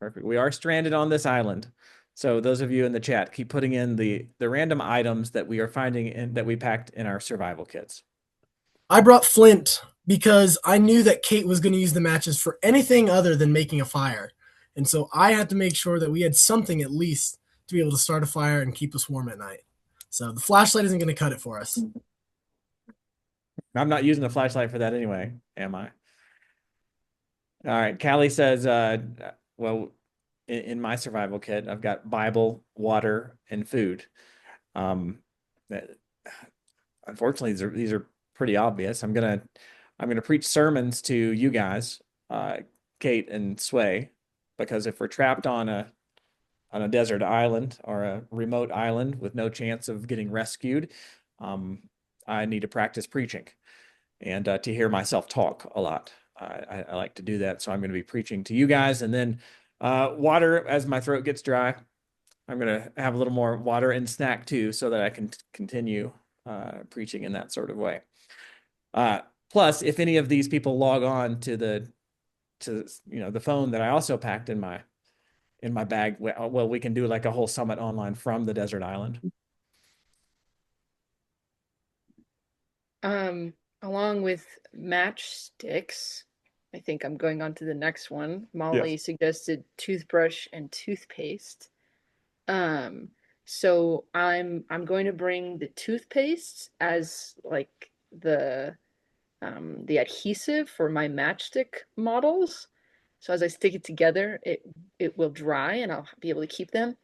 Perfect. We are stranded on this island. So those of you in the chat, keep putting in the random items that we are finding and that we packed in our survival kits. I brought flint because I knew that Kate was going to use the matches for anything other than making a fire. And so I had to make sure that we had something at least to be able to start a fire and keep us warm at night. So the flashlight isn't going to cut it for us. I'm not using the flashlight for that anyway, am I? All right. Callie says, well, in my survival kit, I've got Bible, water, and food. That, unfortunately, these are pretty obvious. I'm gonna preach sermons to you guys, Kate and Sway, because if we're trapped on a desert island or a remote island with no chance of getting rescued, I need to practice preaching and to hear myself talk a lot. I like to do that, so I'm going to be preaching to you guys, and then water as my throat gets dry. I'm going to have a little more water and snack too, so that I can continue preaching in that sort of way. Plus, if any of these people log on to the phone that I also packed in my bag, well, we can do like a whole Summit Online from the desert island. Along with matchsticks, I think I'm going on to the next one. Molly Yes. suggested toothbrush and toothpaste. So I'm going to bring the toothpaste as like the adhesive for my matchstick models. So as I stick it together, it will dry and I'll be able to keep them.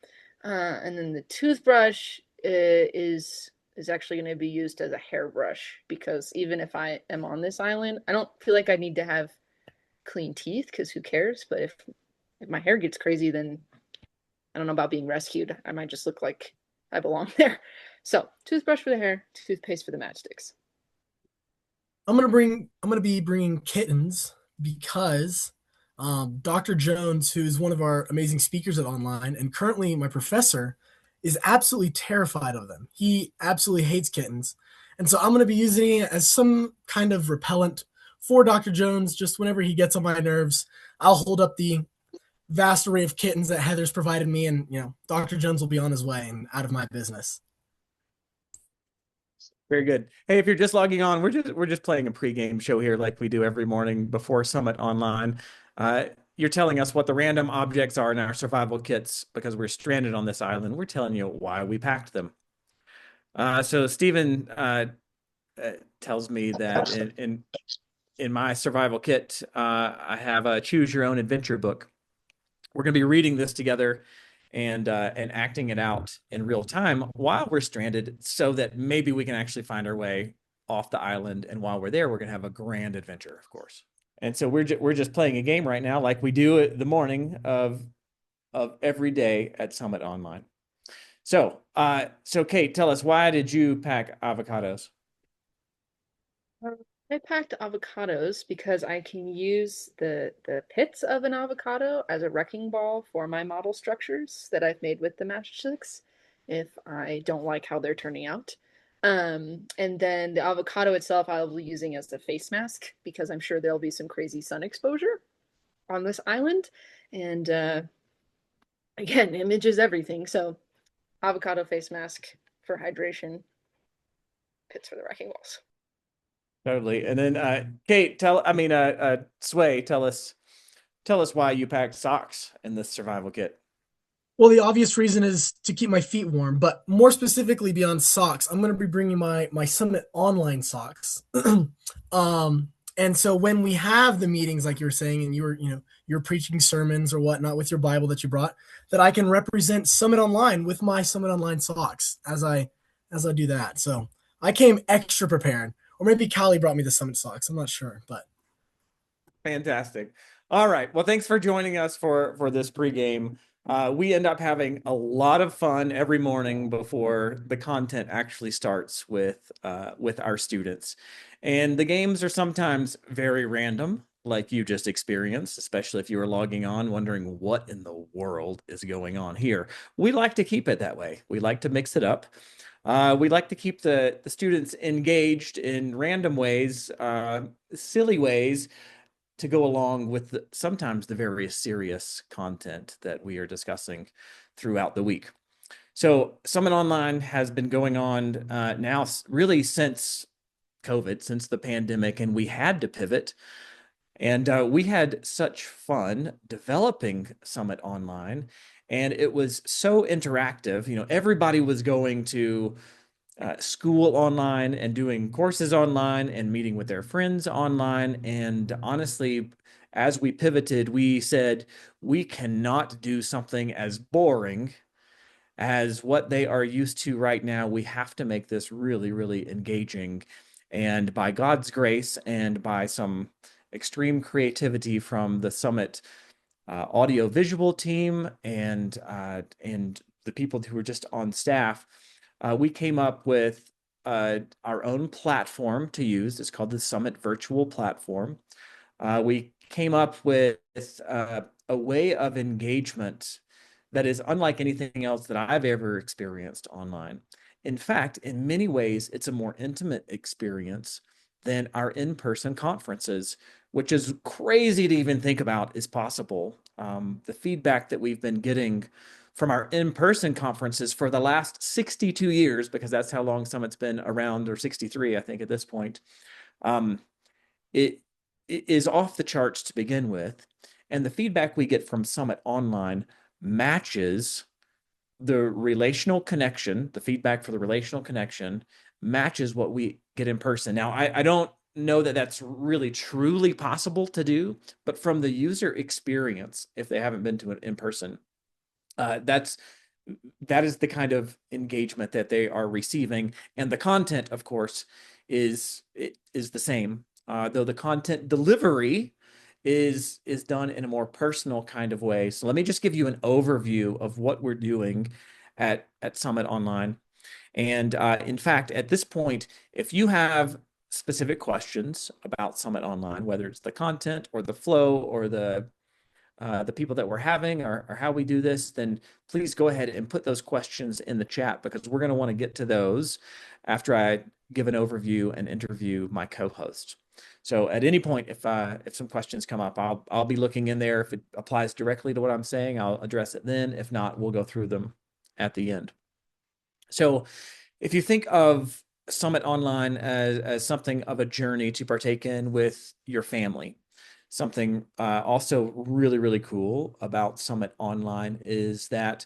And then the toothbrush is actually going to be used as a hairbrush, because even if I am on this island, I don't feel like I need to have clean teeth, because who cares? But if my hair gets crazy, then I don't know about being rescued. I might just look like I belong there. So toothbrush for the hair, toothpaste for the matchsticks. I'm gonna be bringing kittens because Dr. Jones, who's one of our amazing speakers at online and currently my professor, is absolutely terrified of them. He absolutely hates kittens, and so I'm gonna be using it as some kind of repellent for Dr. Jones. Just whenever he gets on my nerves, I'll hold up the vast array of kittens that Heather's provided me, and Dr. Jones will be on his way and out of my business. Very good. Hey, if you're just logging on, we're just playing a pregame show here, like we do every morning before Summit Online. You're telling us what the random objects are in our survival kits because we're stranded on this island. We're telling you why we packed them. So Stephen tells me that in my survival kit, I have a Choose Your Own Adventure book. We're going to be reading this together and acting it out in real time while we're stranded, so that maybe we can actually find our way off the island. And while we're there, we're going to have a grand adventure, of course. And so we're just playing a game right now, like we do the morning of every day at Summit Online. So Kate, tell us, why did you pack avocados? I packed avocados because I can use the pits of an avocado as a wrecking ball for my model structures that I've made with the matchsticks if I don't like how they're turning out. And then the avocado itself I'll be using as a face mask, because I'm sure there'll be some crazy sun exposure on this island. And again, image is everything. So avocado face mask for hydration, pits for the wrecking balls. Totally. And then Kate, Sway, tell us why you packed socks in this survival kit. Well, the obvious reason is to keep my feet warm, but more specifically beyond socks, I'm going to be bringing my Summit Online socks. And so when we have the meetings, like you were saying, and you're preaching sermons or whatnot with your Bible that you brought, that I can represent Summit Online with my Summit Online socks as I do that. So I came extra prepared, or maybe Callie brought me the Summit socks. I'm not sure, but Fantastic. All right. Well, thanks for joining us for this pregame. We end up having a lot of fun every morning before the content actually starts with our students. And the games are sometimes very random, like you just experienced, especially if you were logging on wondering what in the world is going on here. We like to keep it that way. We like to mix it up. We like to keep the students engaged in random ways, silly ways, to go along with sometimes the very serious content that we are discussing throughout the week. So Summit Online has been going on now really since COVID, since the pandemic, and we had to pivot. And we had such fun developing Summit Online, and it was so interactive. Everybody was going to school online and doing courses online and meeting with their friends online. And honestly, as we pivoted, we said we cannot do something as boring as what they are used to right now. We have to make this really, really engaging. And by God's grace and by some extreme creativity from the Summit audio visual team and the people who were just on staff, we came up with our own platform to use. It's called the Summit Virtual Platform. We came up with a way of engagement that is unlike anything else that I've ever experienced online. In fact, in many ways, it's a more intimate experience than our in-person conferences, which is crazy to even think about is possible. The feedback that we've been getting from our in-person conferences for the last 62 years, because that's how long Summit's been around, or 63, I think, at this point, um, it is off the charts to begin with. And the feedback we get from Summit Online matches the relational connection, the feedback for the relational connection matches what we get in person. Now, I don't know that that's really truly possible to do, but from the user experience, if they haven't been to it in person, that is the kind of engagement that they are receiving. And the content, of course, is the same, though the content delivery is done in a more personal kind of way. So let me just give you an overview of what we're doing at Summit Online. And in fact, at this point, if you have specific questions about Summit Online, whether it's the content or the flow or the people that we're having or how we do this, then please go ahead and put those questions in the chat, because we're going to want to get to those after I give an overview and interview my co-host. So at any point, if some questions come up, I'll be looking in there. If it applies directly to what I'm saying, I'll address it then. If not, we'll go through them at the end. So if you think of Summit Online as something of a journey to partake in with your family, something also really, really cool about Summit Online is that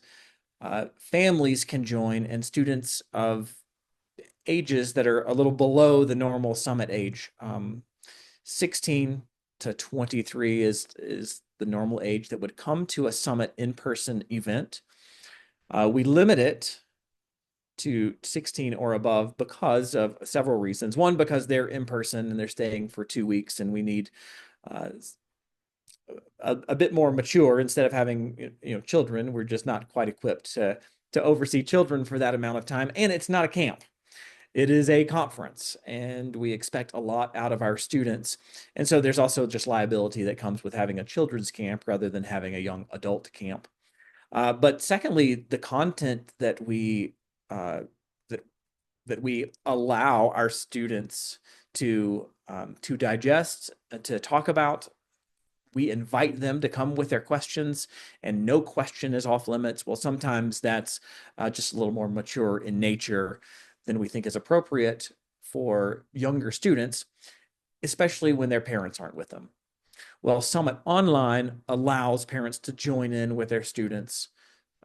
families can join, and students of ages that are a little below the normal Summit age. 16 to 23 is the normal age that would come to a Summit in-person event. We limit it to 16 or above because of several reasons. One, because they're in person and they're staying for 2 weeks, and we need a bit more mature. Instead of having children, we're just not quite equipped to oversee children for that amount of time. And it's not a camp. It is a conference, and we expect a lot out of our students. And so there's also just liability that comes with having a children's camp rather than having a young adult camp. But secondly, the content that we that we allow our students to digest, to talk about. We invite them to come with their questions, and no question is off limits. Well, sometimes that's just a little more mature in nature than we think is appropriate for younger students, especially when their parents aren't with them. Well, Summit Online allows parents to join in with their students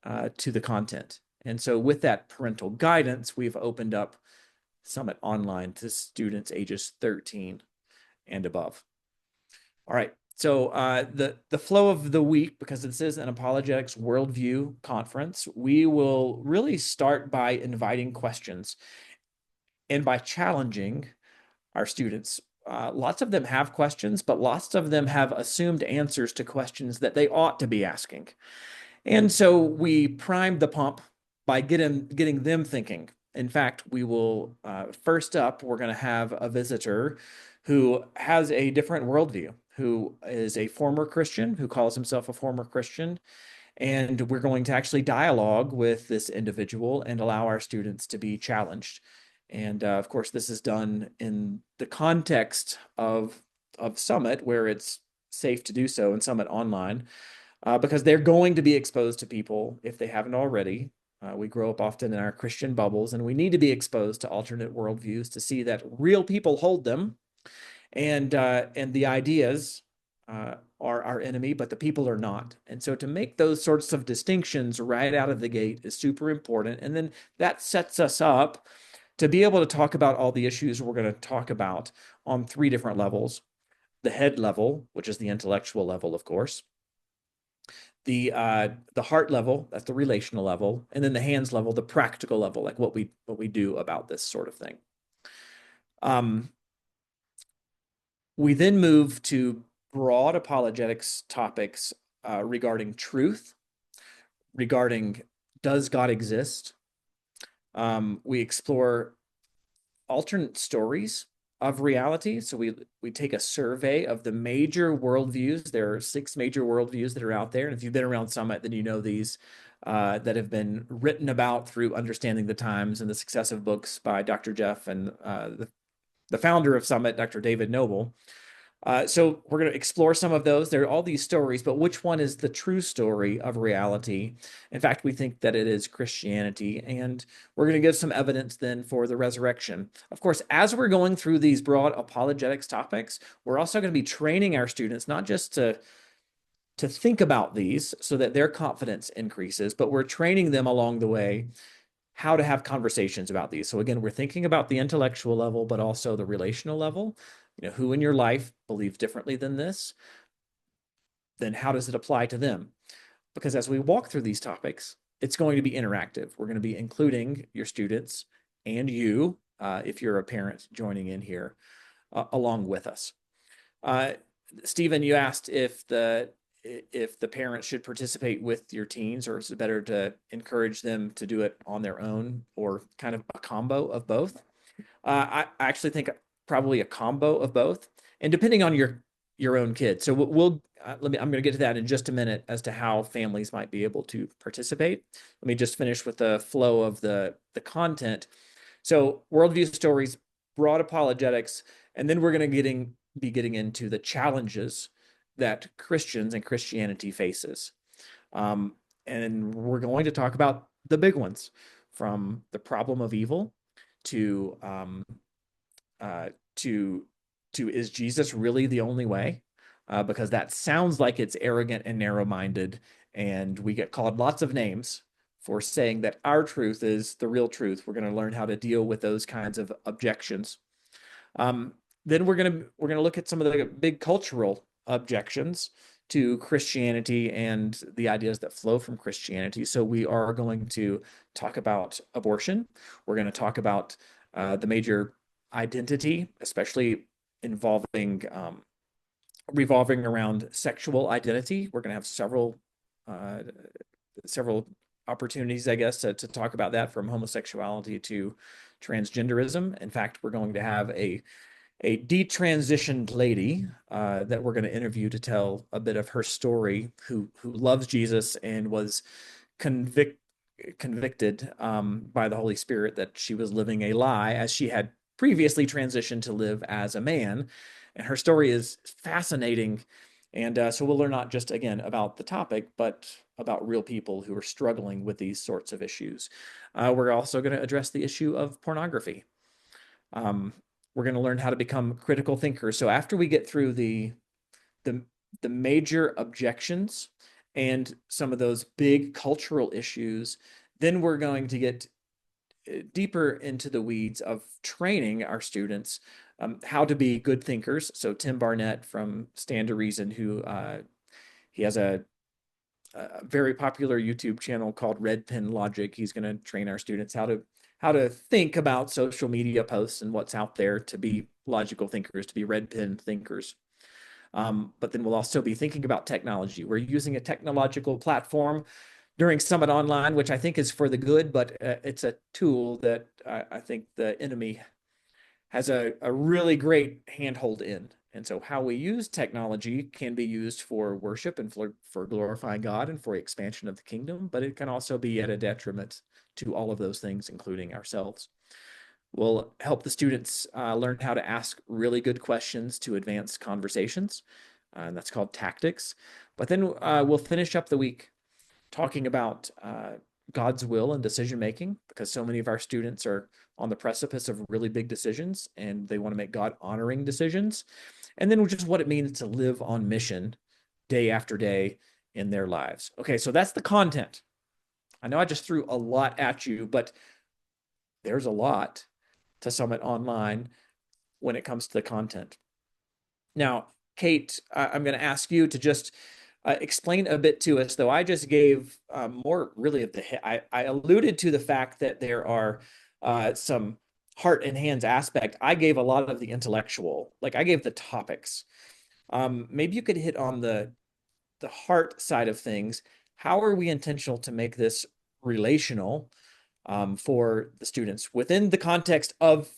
to the content. And so with that parental guidance, we've opened up Summit Online to students ages 13 and above. All right. So the flow of the week, because this is an apologetics worldview conference, we will really start by inviting questions and by challenging our students. Lots of them have questions, but lots of them have assumed answers to questions that they ought to be asking. And so we prime the pump by getting them thinking. In fact, we will, first up, we're going to have a visitor who has a different worldview, who is a former Christian, who calls himself a former Christian. And we're going to actually dialogue with this individual and allow our students to be challenged. And of course, this is done in the context of Summit, where it's safe to do so in Summit Online, because they're going to be exposed to people if they haven't already. We grow up often in our Christian bubbles, and we need to be exposed to alternate worldviews to see that real people hold them, and the ideas are our enemy, but the people are not. And so to make those sorts of distinctions right out of the gate is super important. And then that sets us up to be able to talk about all the issues we're going to talk about on three different levels: the head level, which is the intellectual level, of course; the heart level, that's the relational level; and then the hands level, the practical level, like what we do about this sort of thing. We then move to broad apologetics topics regarding truth, regarding does God exist. We explore alternate stories of reality. So we take a survey of the major worldviews. There are 6 major worldviews that are out there. And if you've been around Summit, then you know these that have been written about through Understanding the Times and the successive books by Dr. Jeff and the founder of Summit, Dr. David Noble. So we're going to explore some of those. There are all these stories, but which one is the true story of reality? In fact, we think that it is Christianity, and we're going to give some evidence then for the resurrection. Of course, as we're going through these broad apologetics topics, we're also going to be training our students not just to think about these so that their confidence increases, but we're training them along the way how to have conversations about these. So again, we're thinking about the intellectual level, but also the relational level. Who in your life believes differently than this? Then how does it apply to them? Because as we walk through these topics, it's going to be interactive. We're going to be including your students and you, if you're a parent joining in here, along with us. Stephen, you asked if the parents should participate with your teens, or is it better to encourage them to do it on their own, or kind of a combo of both? I actually think probably a combo of both, and depending on your own kid. So I'm going to get to that in just a minute as to how families might be able to participate. Let me just finish with the flow of the content. So worldview stories, broad apologetics, and then we're going to be getting into the challenges that Christians and Christianity faces. And we're going to talk about the big ones, from the problem of evil to is Jesus really the only way? Because that sounds like it's arrogant and narrow-minded, and we get called lots of names for saying that our truth is the real truth. We're going to learn how to deal with those kinds of objections. Then we're going to look at some of the big cultural objections to Christianity and the ideas that flow from Christianity. So we are going to talk about abortion. We're going to talk about the major identity, especially revolving around sexual identity. We're going to have several opportunities, I guess, to talk about that, from homosexuality to transgenderism. In fact, we're going to have a detransitioned lady that we're going to interview to tell a bit of her story, who loves Jesus and was convicted by the Holy Spirit that she was living a lie, as she had previously transitioned to live as a man. And her story is fascinating. And so we'll learn not just, again, about the topic, but about real people who are struggling with these sorts of issues. We're also going to address the issue of pornography. We're going to learn how to become critical thinkers. So after we get through the major objections and some of those big cultural issues, then we're going to get deeper into the weeds of training our students how to be good thinkers. So Tim Barnett from Stand to Reason, who he has a very popular YouTube channel called Red Pen Logic. He's going to train our students how to think about social media posts and what's out there, to be logical thinkers, to be red pen thinkers. But then we'll also be thinking about technology. We're using a technological platform during Summit Online, which I think is for the good, but it's a tool that I think the enemy has a really great handhold in. And so how we use technology can be used for worship and for glorifying God and for expansion of the kingdom, but it can also be at a detriment to all of those things, including ourselves. We'll help the students learn how to ask really good questions to advance conversations. and that's called tactics. But then we'll finish up the week talking about God's will and decision making, because so many of our students are on the precipice of really big decisions and they want to make God honoring decisions. And then just what it means to live on mission day after day in their lives. Okay, so that's the content. I know I just threw a lot at you, but there's a lot to Summit Online when it comes to the content. Now, Kate, I'm going to ask you to just explain a bit to us, though I just gave more really of the, I alluded to the fact that there are some heart and hands aspect. I gave a lot of the intellectual, like I gave the topics. Maybe you could hit on the heart side of things. How are we intentional to make this relational for the students within the context of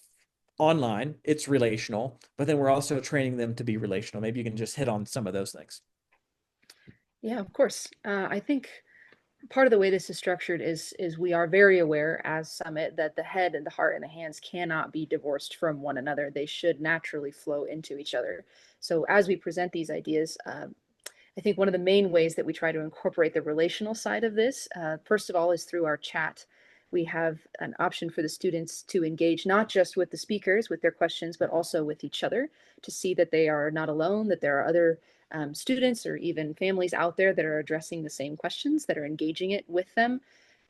online? It's relational, but then we're also training them to be relational. Maybe you can just hit on some of those things. Yeah, of course. I think part of the way this is structured is we are very aware as Summit that the head and the heart and the hands cannot be divorced from one another. They should naturally flow into each other. So as we present these ideas, I think one of the main ways that we try to incorporate the relational side of this, first of all, is through our chat. We have an option for the students to engage not just with the speakers, with their questions, but also with each other to see that they are not alone, that there are other students or even families out there that are addressing the same questions, that are engaging it with them.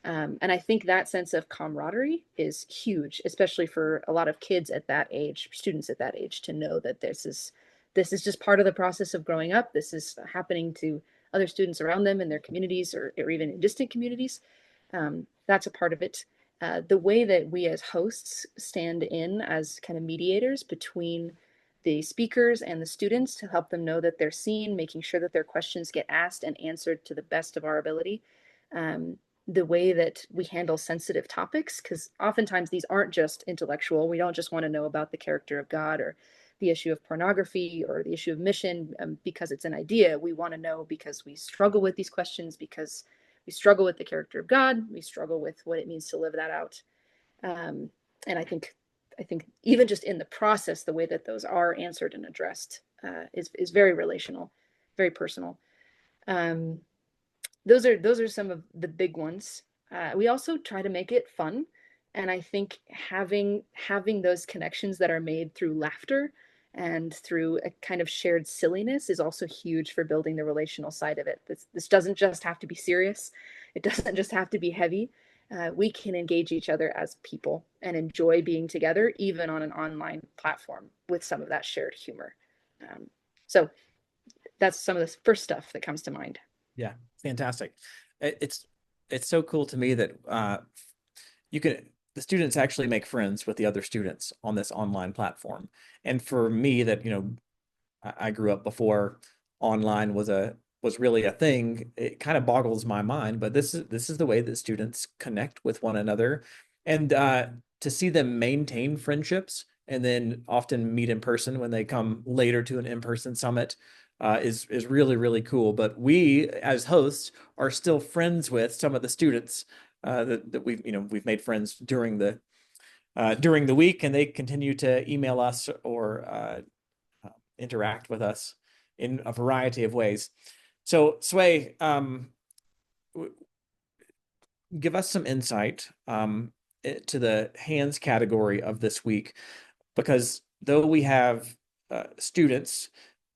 And I think that sense of camaraderie is huge, especially for a lot of kids at that age, students at that age, to know that this is just part of the process of growing up. This is happening to other students around them in their communities or even in distant communities. That's a part of it. The way that we as hosts stand in as kind of mediators between the speakers and the students to help them know that they're seen, making sure that their questions get asked and answered to the best of our ability. The way that we handle sensitive topics, because oftentimes these aren't just intellectual. We don't just want to know about the character of God or the issue of pornography or the issue of mission because it's an idea. We want to know because we struggle with these questions, because we struggle with the character of God. We struggle with what it means to live that out. And I think even just in the process, the way that those are answered and addressed is very relational, very personal. Um, those are some of the big ones. We also try to make it fun, and I think having those connections that are made through laughter and through a kind of shared silliness is also huge for building the relational side of it. This doesn't just have to be serious. It doesn't just have to be heavy. We can engage each other as people and enjoy being together, even on an online platform, with some of that shared humor. So that's some of the first stuff that comes to mind. Yeah, fantastic. It's so cool to me that you can the students actually make friends with the other students on this online platform. And for me, that I grew up before online was really a thing. It kind of boggles my mind, but this is the way that students connect with one another, and to see them maintain friendships and then often meet in person when they come later to an in-person summit is really really cool. But we as hosts are still friends with some of the students that we've made friends during the week, and they continue to email us or interact with us in a variety of ways. So, Sway, give us some insight to the hands category of this week, because though we have students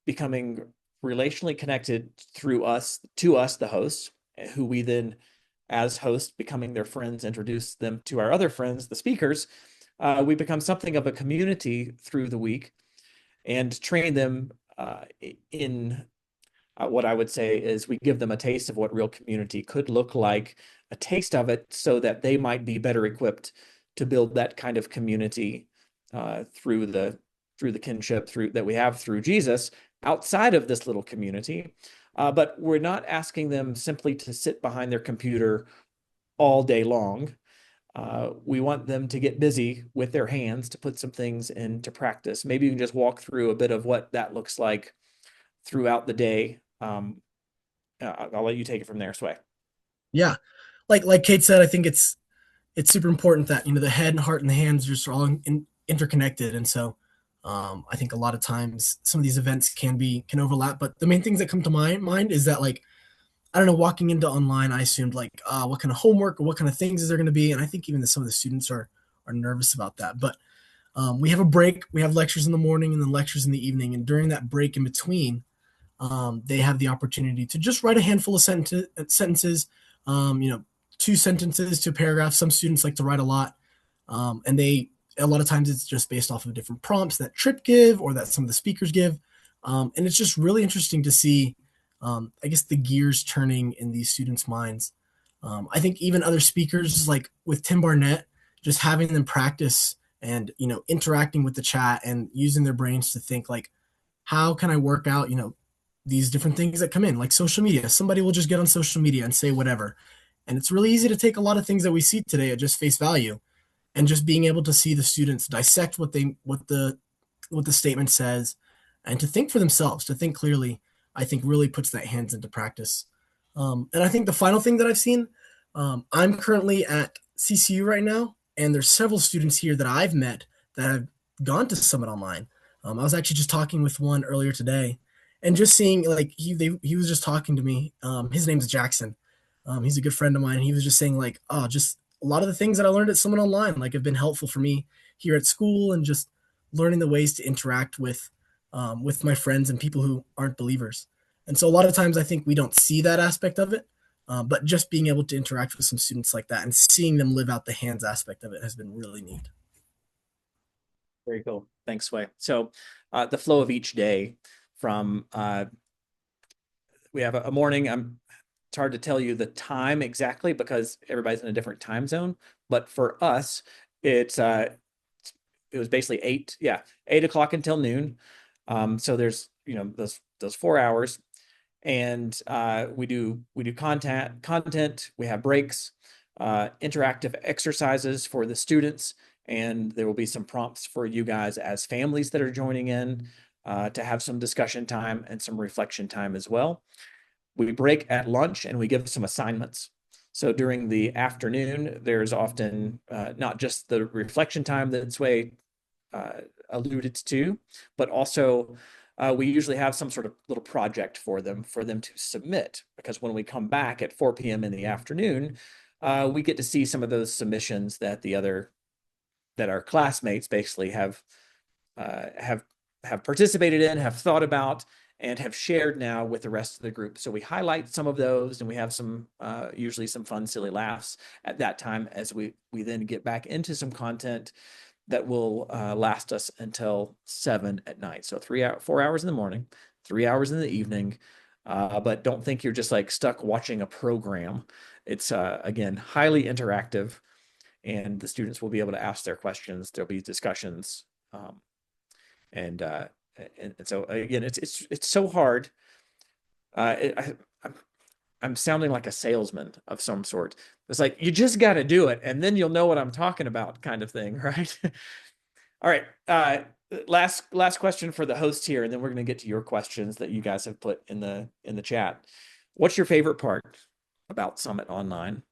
becoming relationally connected through us, to us, the hosts, who we then, as hosts, becoming their friends, introduce them to our other friends, the speakers, we become something of a community through the week and train them in what I would say is we give them a taste of what real community could look like, a taste of it, so that they might be better equipped to build that kind of community through the kinship that we have through Jesus outside of this little community. But we're not asking them simply to sit behind their computer all day long. We want them to get busy with their hands to put some things into practice. Maybe you can just walk through a bit of what that looks like throughout the day. I'll let you take it from there, Sway. Yeah, like Kate said, I think it's super important that the head and heart and the hands are just all interconnected, and so I think a lot of times some of these events can overlap, but the main things that come to my mind is that like I don't know, walking into online, I assumed like what kind of homework or what kind of things is there going to be, and I think even some of the students are nervous about that. But we have a break, we have lectures in the morning and then lectures in the evening, and during that break in between, they have the opportunity to just write a handful of sentences, you know, 2 sentences to a paragraph. Some students like to write a lot, and they a lot of times it's just based off of different prompts that Trip give or that some of the speakers give, and it's just really interesting to see, I guess, the gears turning in these students' minds. I think even other speakers like with Tim Barnett, just having them practice and interacting with the chat and using their brains to think like, how can I work out these different things that come in, like social media. Somebody will just get on social media and say whatever. And it's really easy to take a lot of things that we see today at just face value, and just being able to see the students dissect what the statement says and to think for themselves, to think clearly, I think really puts that hands into practice. And I think the final thing that I've seen, I'm currently at CCU right now, and there's several students here that I've met that have gone to Summit Online. I was actually just talking with one earlier today, and just seeing like he was just talking to me. His name's Jackson. He's a good friend of mine. And he was just saying like, oh, just a lot of the things that I learned at Summit Online like have been helpful for me here at school, and just learning the ways to interact with my friends and people who aren't believers. And so a lot of times I think we don't see that aspect of it, but just being able to interact with some students like that and seeing them live out the hands aspect of it has been really neat. Very cool. Thanks, Sway. So the flow of each day from we have a morning. It's hard to tell you the time exactly because everybody's in a different time zone. But for us, it was basically 8 o'clock until noon. So there's those 4 hours, and we do content. We have breaks, interactive exercises for the students, and there will be some prompts for you guys as families that are joining in to have some discussion time and some reflection time as well. We break at lunch and we give some assignments. So during the afternoon, there's often not just the reflection time that Sway alluded to, but also we usually have some sort of little project for them to submit, because when we come back at 4 p.m. in the afternoon, we get to see some of those submissions that our classmates basically have participated in, have thought about, and have shared now with the rest of the group. So we highlight some of those, and we have some usually some fun, silly laughs at that time as we then get back into some content that will last us until 7 at night. So 4 hours in the morning, 3 hours in the evening. But don't think you're just like stuck watching a program. It's again highly interactive, and the students will be able to ask their questions. There'll be discussions, and so again, it's so hard. I'm sounding like a salesman of some sort. It's like, you just got to do it, and then you'll know what I'm talking about, kind of thing, right? All right. Last question for the host here, and then we're going to get to your questions that you guys have put in the chat. What's your favorite part about Summit Online?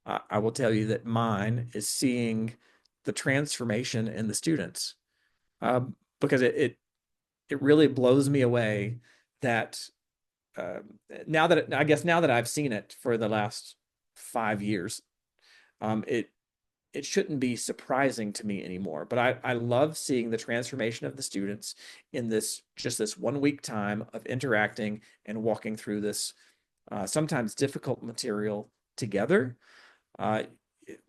I will tell you that mine is seeing the transformation in the students, because it really blows me away that now that I've seen it for the last 5 years, it shouldn't be surprising to me anymore. But I love seeing the transformation of the students in this 1 week time of interacting and walking through this sometimes difficult material together.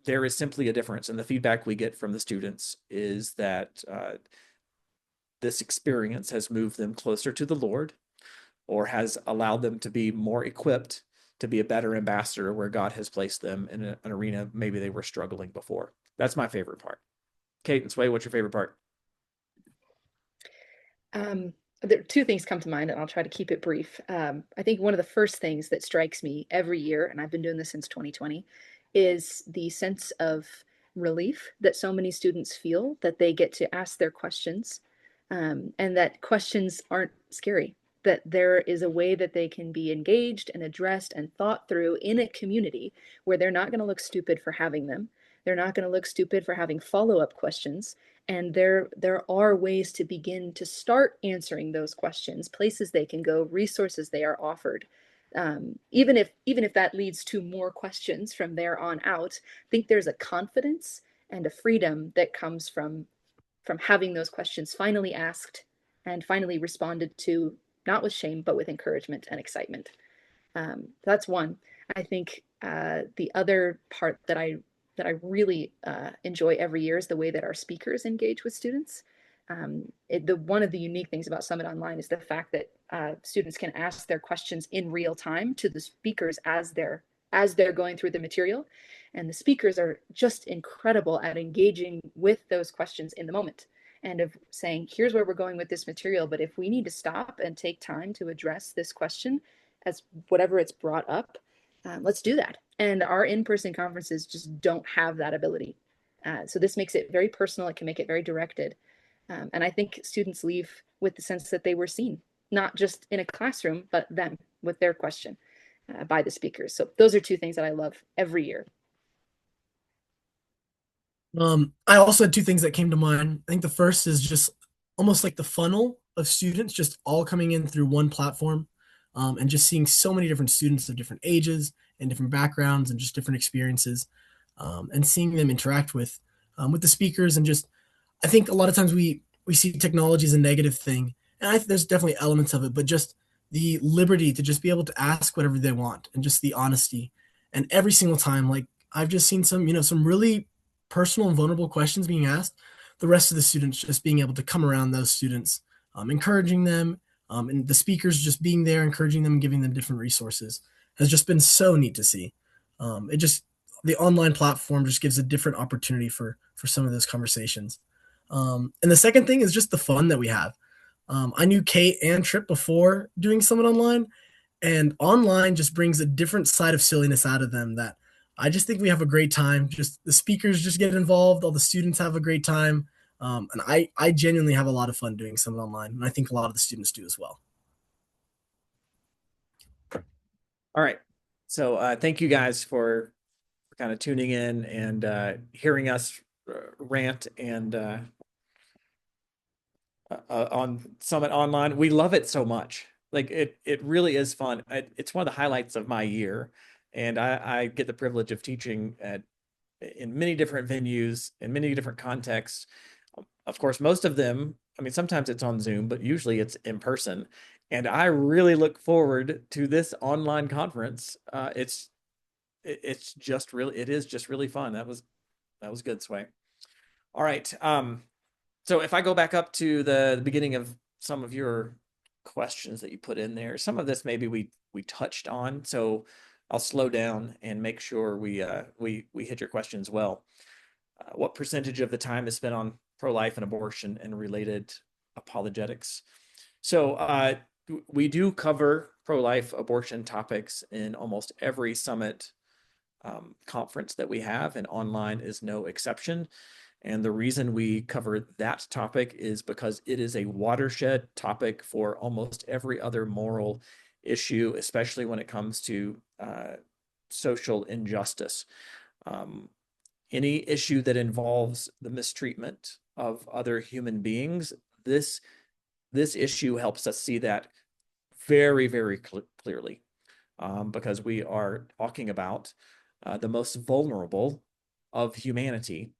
There is simply a difference, and the feedback we get from the students is that this experience has moved them closer to the Lord, or has allowed them to be more equipped to be a better ambassador where God has placed them in an arena maybe they were struggling before. That's my favorite part. Kate and Sway, what's your favorite part? There are two things come to mind, and I'll try to keep it brief. I think one of the first things that strikes me every year, and I've been doing this since 2020, is the sense of relief that so many students feel that they get to ask their questions, and that questions aren't scary, that there is a way that they can be engaged and addressed and thought through in a community where they're not going to look stupid for having them, They're not going to look stupid for having follow-up questions. And there are ways to begin to start answering those questions, places they can go, resources they are offered. Even if that leads to more questions from there on out, I think there's a confidence and a freedom that comes from having those questions finally asked and finally responded to, not with shame, but with encouragement and excitement. That's one. I think the other part that I really enjoy every year is the way that our speakers engage with students. One of the unique things about Summit Online is the fact that students can ask their questions in real time to the speakers as they're going through the material, and the speakers are just incredible at engaging with those questions in the moment and of saying, here's where we're going with this material, but if we need to stop and take time to address this question as whatever it's brought up, let's do that. And our in-person conferences just don't have that ability. So this makes it very personal. It can make it very directed. And I think students leave with the sense that they were seen, not just in a classroom, but them with their question by the speakers. So those are two things that I love every year. I also had two things that came to mind. I think the first is just almost like the funnel of students just all coming in through one platform, and just seeing so many different students of different ages and different backgrounds and just different experiences, and seeing them interact with the speakers. And just I think a lot of times we see technology as a negative thing, and there's definitely elements of it, but just the liberty to just be able to ask whatever they want and just the honesty. And every single time, like I've just seen some really personal and vulnerable questions being asked, the rest of the students just being able to come around those students, encouraging them, and the speakers just being there, encouraging them, and giving them different resources has just been so neat to see. It just the online platform just gives a different opportunity for some of those conversations. And the second thing is just the fun that we have. I knew Kate and Trip before doing Summit Online, and online just brings a different side of silliness out of them that I just think we have a great time. Just the speakers just get involved, all the students have a great time. And I genuinely have a lot of fun doing Summit Online, and I think a lot of the students do as well. All right. So thank you guys for kind of tuning in and hearing us rant and on Summit Online. We love it so much. Like it really is fun. It's one of the highlights of my year, and I get the privilege of teaching in many different venues, in many different contexts. Of course, most of them, I mean, sometimes it's on Zoom, but usually it's in person. And I really look forward to this online conference. It's just really, it is just really fun. That was good, Sway. All right. So if I go back up to the beginning of some of your questions that you put in there, some of this maybe we touched on. So I'll slow down and make sure we hit your questions well. What percentage of the time is spent on pro-life and abortion and related apologetics? So we do cover pro-life abortion topics in almost every summit conference that we have, and online is no exception. And the reason we cover that topic is because it is a watershed topic for almost every other moral issue, especially when it comes to social injustice. Any issue that involves the mistreatment of other human beings, this issue helps us see that very, very clearly, because we are talking about the most vulnerable of humanity,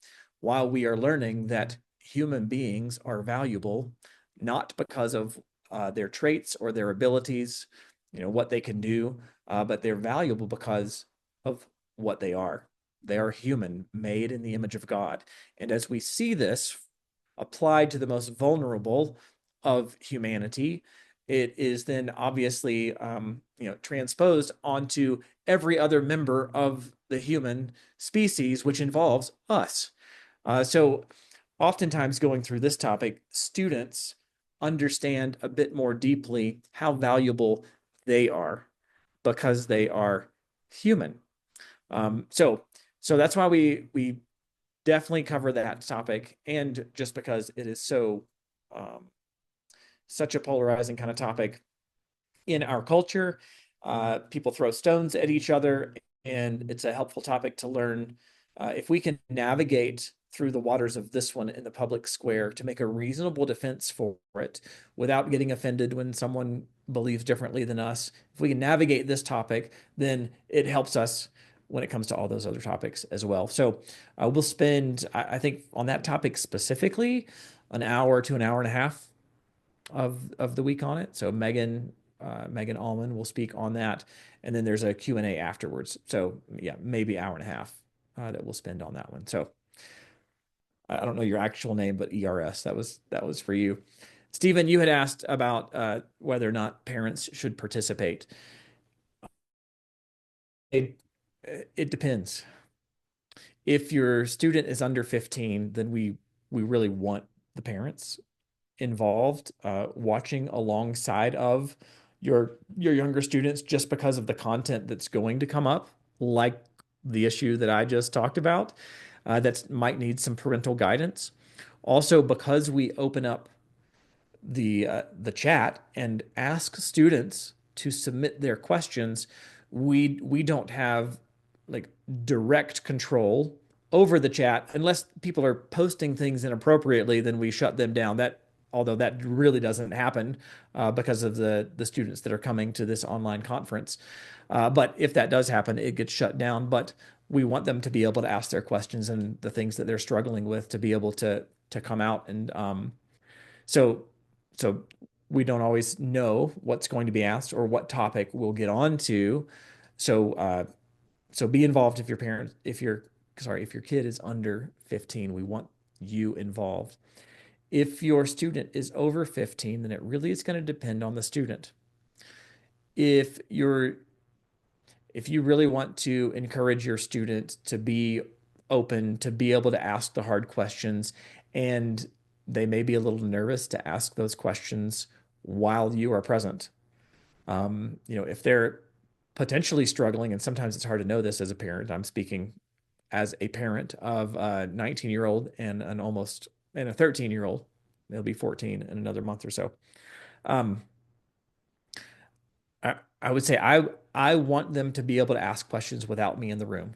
while we are learning that human beings are valuable not because of their traits or their abilities, what they can do, but they're valuable because of what they are. They are human, made in the image of God. And as we see this applied to the most vulnerable of humanity, it is then obviously transposed onto every other member of the human species, which involves us. So oftentimes going through this topic, students understand a bit more deeply how valuable they are because they are human. So that's why we definitely cover that topic, and just because it is so such a polarizing kind of topic in our culture. People throw stones at each other, and it's a helpful topic to learn if we can navigate through the waters of this one in the public square to make a reasonable defense for it without getting offended when someone believes differently than us, if we can navigate this topic, then it helps us when it comes to all those other topics as well. So we'll spend, I think, on that topic specifically, an hour to an hour and a half of the week on it. So Megan Allman will speak on that, and then there's a Q&A afterwards. So yeah, maybe hour and a half that we'll spend on that one. So I don't know your actual name, but ERS, that was for you. Stephen, you had asked about whether or not parents should participate. It depends. If your student is under 15, then we really want the parents involved, watching alongside of your younger students, just because of the content that's going to come up, like the issue that I just talked about, that might need some parental guidance. Also, because we open up the chat and ask students to submit their questions, we don't have like direct control over the chat unless people are posting things inappropriately. Then we shut them down. That although that really doesn't happen because of the students that are coming to this online conference. But if that does happen, it gets shut down. But we want them to be able to ask their questions and the things that they're struggling with to be able to come out and so so we don't always know what's going to be asked or what topic we'll get on to. So be involved if your kid is under 15. We want you involved. If your student is over 15, then it really is going to depend on the student. If you're if you really want to encourage your student to be open, to be able to ask the hard questions, and they may be a little nervous to ask those questions while you are present. If they're potentially struggling, and sometimes it's hard to know this as a parent. I'm speaking as a parent of a 19-year-old and a 13-year-old. They'll be 14 in another month or so. I would say I want them to be able to ask questions without me in the room,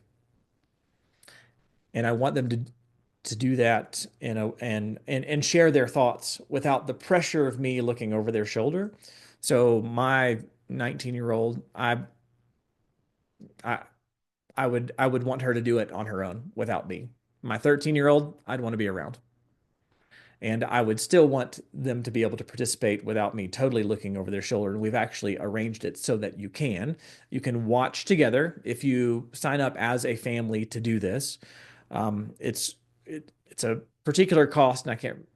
and I want them to do that and share their thoughts without the pressure of me looking over their shoulder. So my 19-year-old, I I would want her to do it on her own without me. My 13-year-old, I'd want to be around. And I would still want them to be able to participate without me totally looking over their shoulder. And we've actually arranged it so that you can watch together if you sign up as a family to do this. It's a particular cost, and I can't.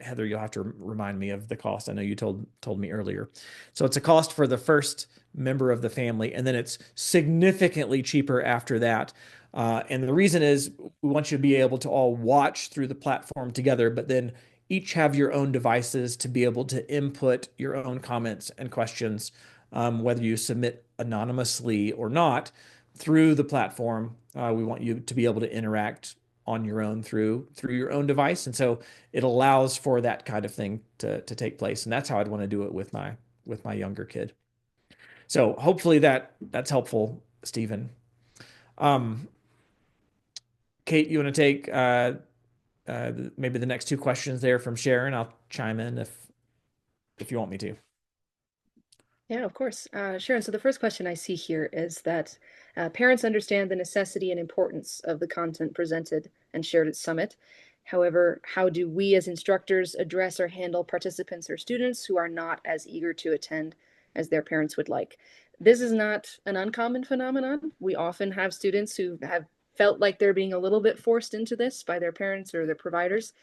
Heather, you'll have to remind me of the cost. I know you told me earlier. So it's a cost for the first member of the family, and then it's significantly cheaper after that. And the reason is we want you to be able to all watch through the platform together, but then each have your own devices to be able to input your own comments and questions, whether you submit anonymously or not through the platform. We want you to be able to interact on your own through your own device, and so it allows for that kind of thing to take place. And that's how I'd want to do it with my younger kid. So hopefully that's helpful, Stephen. Um, Kate, you want to take maybe the next two questions there from Sharon? I'll chime in if you want me to. Yeah, of course. Sharon, so the first question I see here is that parents understand the necessity and importance of the content presented and shared at Summit. However, how do we as instructors address or handle participants or students who are not as eager to attend as their parents would like? This is not an uncommon phenomenon. We often have students who have felt like they're being a little bit forced into this by their parents or their providers.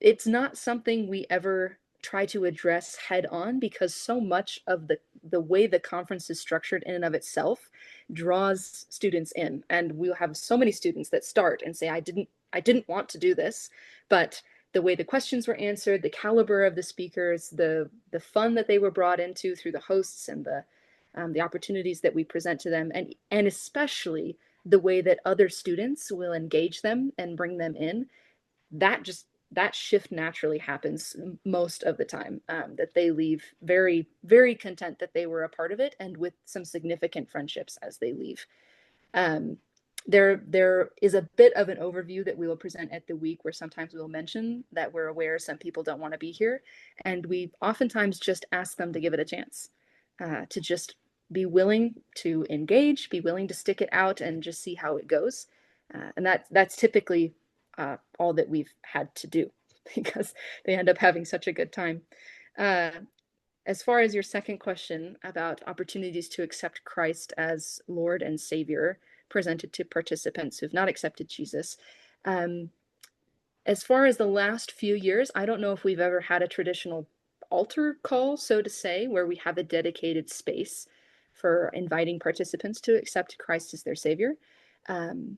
It's not something we ever try to address head on because so much of the way the conference is structured in and of itself draws students in, and we'll have so many students that start and say, I didn't want to do this, but the way the questions were answered, the caliber of the speakers, the fun that they were brought into through the hosts and the opportunities that we present to them, and especially the way that other students will engage them and bring them in, that shift naturally happens most of the time, that they leave very, very content that they were a part of it and with some significant friendships as they leave. There is a bit of an overview that we will present at the week where sometimes we'll mention that we're aware some people don't want to be here. And we oftentimes just ask them to give it a chance, to just be willing to engage, be willing to stick it out and just see how it goes. And that's typically all that we've had to do because they end up having such a good time. Uh, as far as your second question about opportunities to accept Christ as Lord and Savior presented to participants who've not accepted Jesus, um, as far as the last few years, I don't know if we've ever had a traditional altar call, so to say, where we have a dedicated space for inviting participants to accept Christ as their Savior. Um,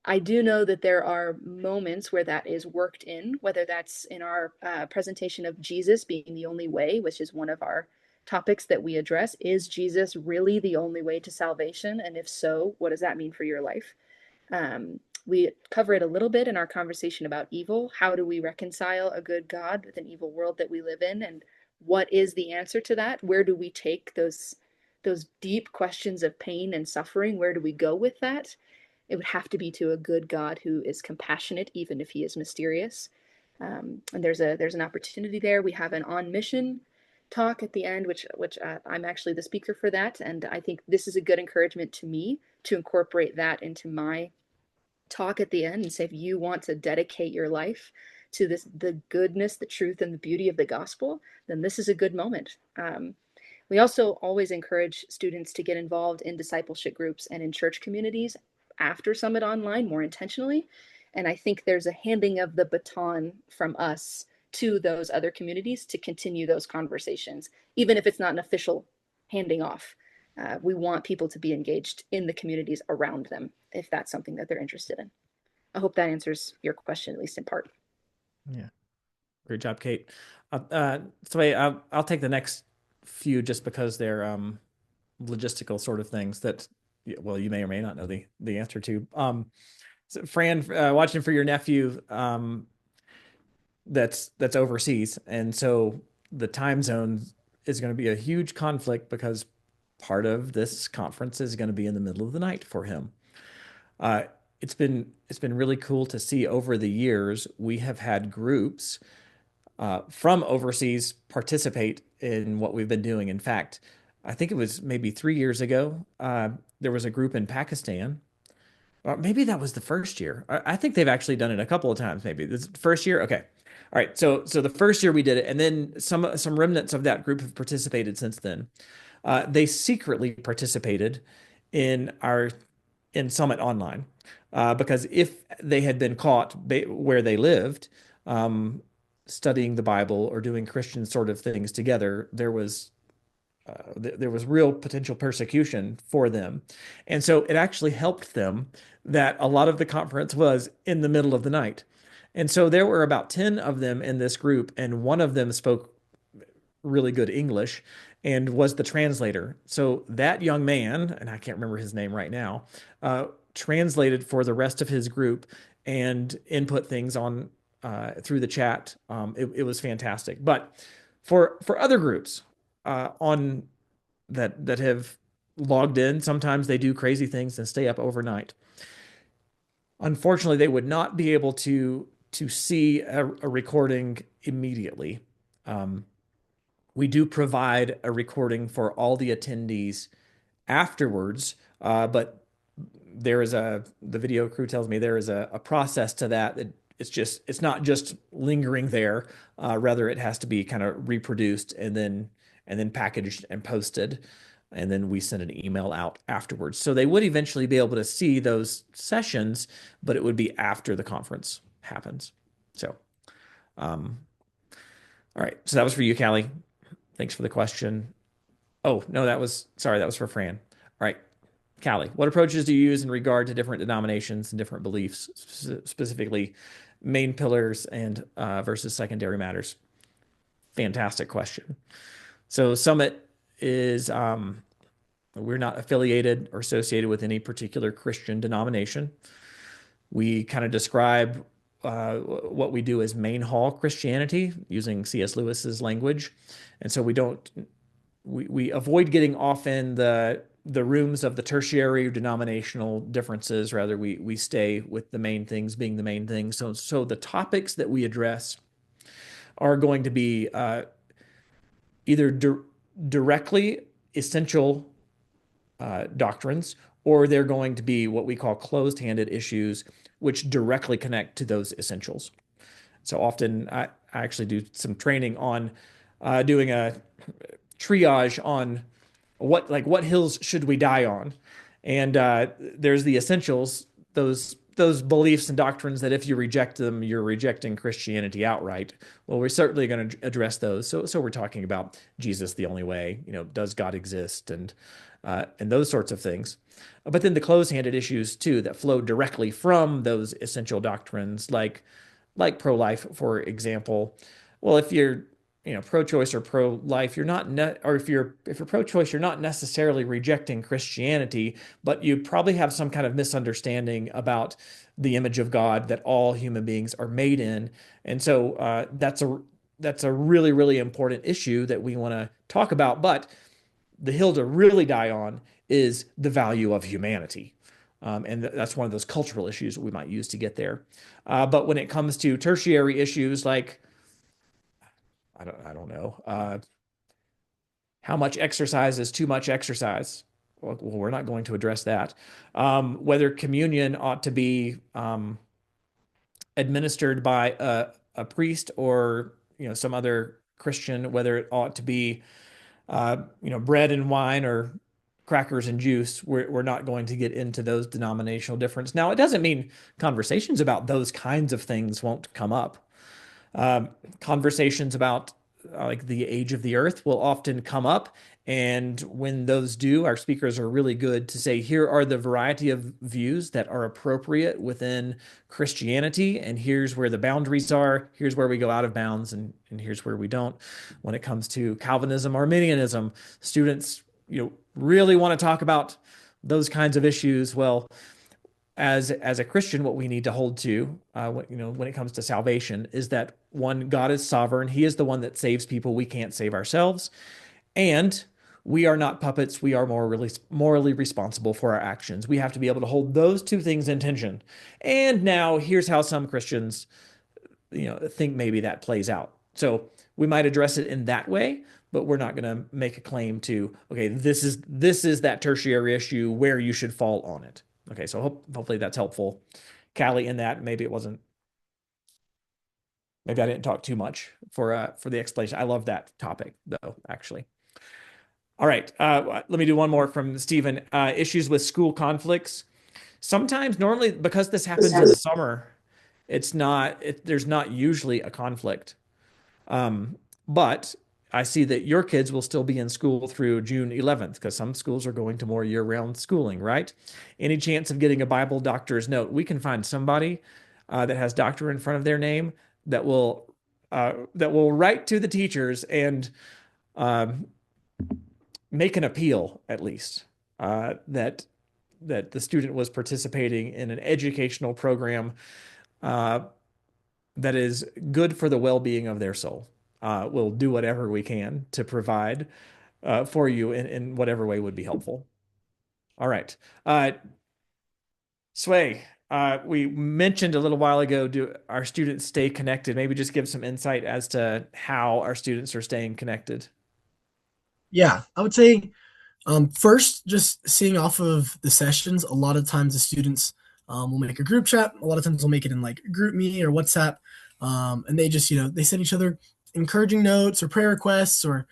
I do know that there are moments where that is worked in, whether that's in our presentation of Jesus being the only way, which is one of our topics that we address. Is Jesus really the only way to salvation? And if so, what does that mean for your life? We cover it a little bit in our conversation about evil. How do we reconcile a good God with an evil world that we live in? And what is the answer to that? Where do we take those deep questions of pain and suffering? Where do we go with that? It would have to be to a good God who is compassionate, even if he is mysterious. And there's an opportunity there. We have an on mission talk at the end, which I'm actually the speaker for that, and I think this is a good encouragement to me to incorporate that into my talk at the end and say, if you want to dedicate your life to the goodness, the truth, and the beauty of the gospel, then this is a good moment. We also always encourage students to get involved in discipleship groups and in church communities after Summit Online more intentionally. And I think there's a handing of the baton from us to those other communities to continue those conversations, even if it's not an official handing off. We want people to be engaged in the communities around them if that's something that they're interested in. I hope that answers your question, at least in part. Yeah. Great job, Kate. I'll take the next few just because they're logistical sort of things that, well, you may or may not know the answer to. So Fran, watching for your nephew that's overseas, and so the time zone is going to be a huge conflict because part of this conference is going to be in the middle of the night for him. Uh, it's been really cool to see over the years we have had groups from overseas participate in what we've been doing. In fact, I think it was maybe 3 years ago, there was a group in Pakistan. Or maybe that was the first year. I think they've actually done it a couple of times. Maybe this is the first year. Okay. All right. So the first year we did it, and then some remnants of that group have participated since then. They secretly participated in Summit Online because if they had been caught where they lived, studying the Bible or doing Christian sort of things together, there was real potential persecution for them. And so it actually helped them that a lot of the conference was in the middle of the night. And so there were about 10 of them in this group, and one of them spoke really good English and was the translator. So that young man, and I can't remember his name right now, translated for the rest of his group and input things on through the chat. It was fantastic. But for other groups on that have logged in, sometimes they do crazy things and stay up overnight. Unfortunately, they would not be able to see a recording immediately. We do provide a recording for all the attendees afterwards, but the video crew tells me there is a process to that. It's not just lingering there. Rather, it has to be kind of reproduced and then packaged and posted. And then we send an email out afterwards. So they would eventually be able to see those sessions, but it would be after the conference happens. So, all right. So that was for you, Callie. Thanks for the question. Oh, no, that was for Fran. All right. Callie, what approaches do you use in regard to different denominations and different beliefs, specifically main pillars and versus secondary matters? Fantastic question. So Summit is, we're not affiliated or associated with any particular Christian denomination. We kind of describe what we do as main hall Christianity using C.S. Lewis's language. And so we avoid getting off in the the rooms of the tertiary denominational differences. Rather, we stay with the main things being the main things. So the topics that we address are going to be either directly essential doctrines, or they're going to be what we call closed-handed issues, which directly connect to those essentials. So often I actually do some training on doing a triage on what hills should we die on, and there's the essentials, those beliefs and doctrines that if you reject them, you're rejecting Christianity outright. Well, we're certainly going to address those. So we're talking about Jesus the only way. Does God exist, and those sorts of things. But then the close-handed issues too that flow directly from those essential doctrines, like pro-life, for example. Well, if you're pro-choice or pro-life, you're not or if you're pro-choice, you're not necessarily rejecting Christianity, but you probably have some kind of misunderstanding about the image of God that all human beings are made in. And so that's a really, really important issue that we want to talk about. But the hill to really die on is the value of humanity. And that's one of those cultural issues that we might use to get there. But when it comes to tertiary issues like, I don't know, how much exercise is too much exercise? Well, we're not going to address that. Whether communion ought to be administered by a priest or some other Christian, whether it ought to be bread and wine or crackers and juice, we're not going to get into those denominational differences. Now, it doesn't mean conversations about those kinds of things won't come up. Conversations about like the age of the earth will often come up. And when those do, our speakers are really good to say, here are the variety of views that are appropriate within Christianity. And here's where the boundaries are. Here's where we go out of bounds, and here's where we don't. When it comes to Calvinism, Arminianism, students, really want to talk about those kinds of issues. Well, as a Christian, what we need to hold to, when it comes to salvation, is that one, God is sovereign. He is the one that saves people. We can't save ourselves, and we are not puppets. We are morally responsible for our actions. We have to be able to hold those two things in tension. And now, here's how some Christians, think maybe that plays out. So we might address it in that way, but we're not going to make a claim to, okay, this is that tertiary issue where you should fall on it. Okay, so hopefully that's helpful, Callie, in that. Maybe I didn't talk too much for the explanation. I love that topic, though, actually. All right, let me do one more from Stephen. Issues with school conflicts. Sometimes, normally, because this happens in the summer, there's not usually a conflict. But I see that your kids will still be in school through June 11th, because some schools are going to more year-round schooling, right? Any chance of getting a Bible doctor's note? We can find somebody that has doctor in front of their name that will write to the teachers and make an appeal, at least, that the student was participating in an educational program that is good for the well-being of their soul. We'll do whatever we can to provide for you in whatever way would be helpful. All right. Sway, we mentioned a little while ago, do our students stay connected? Maybe just give some insight as to how our students are staying connected. Yeah, I would say first, just seeing off of the sessions, a lot of times the students will make a group chat. A lot of times they'll make it in like GroupMe or WhatsApp. And they just, they send each other encouraging notes or prayer requests or,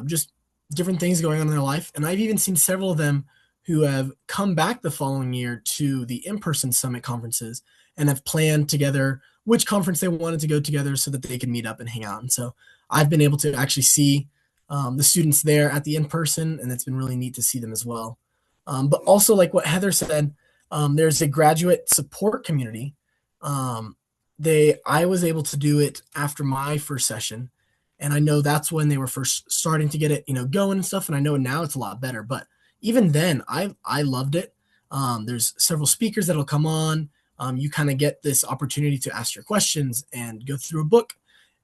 just different things going on in their life. And I've even seen several of them who have come back the following year to the in-person summit conferences and have planned together which conference they wanted to go together so that they can meet up and hang out. And so I've been able to actually see the students there at the in-person, and it's been really neat to see them as well. But also, like what Heather said, there's a graduate support community. I was able to do it after my first session, and I know that's when they were first starting to get it, going and stuff. And I know now it's a lot better, but even then, I loved it. There's several speakers that'll come on. You kind of get this opportunity to ask your questions and go through a book,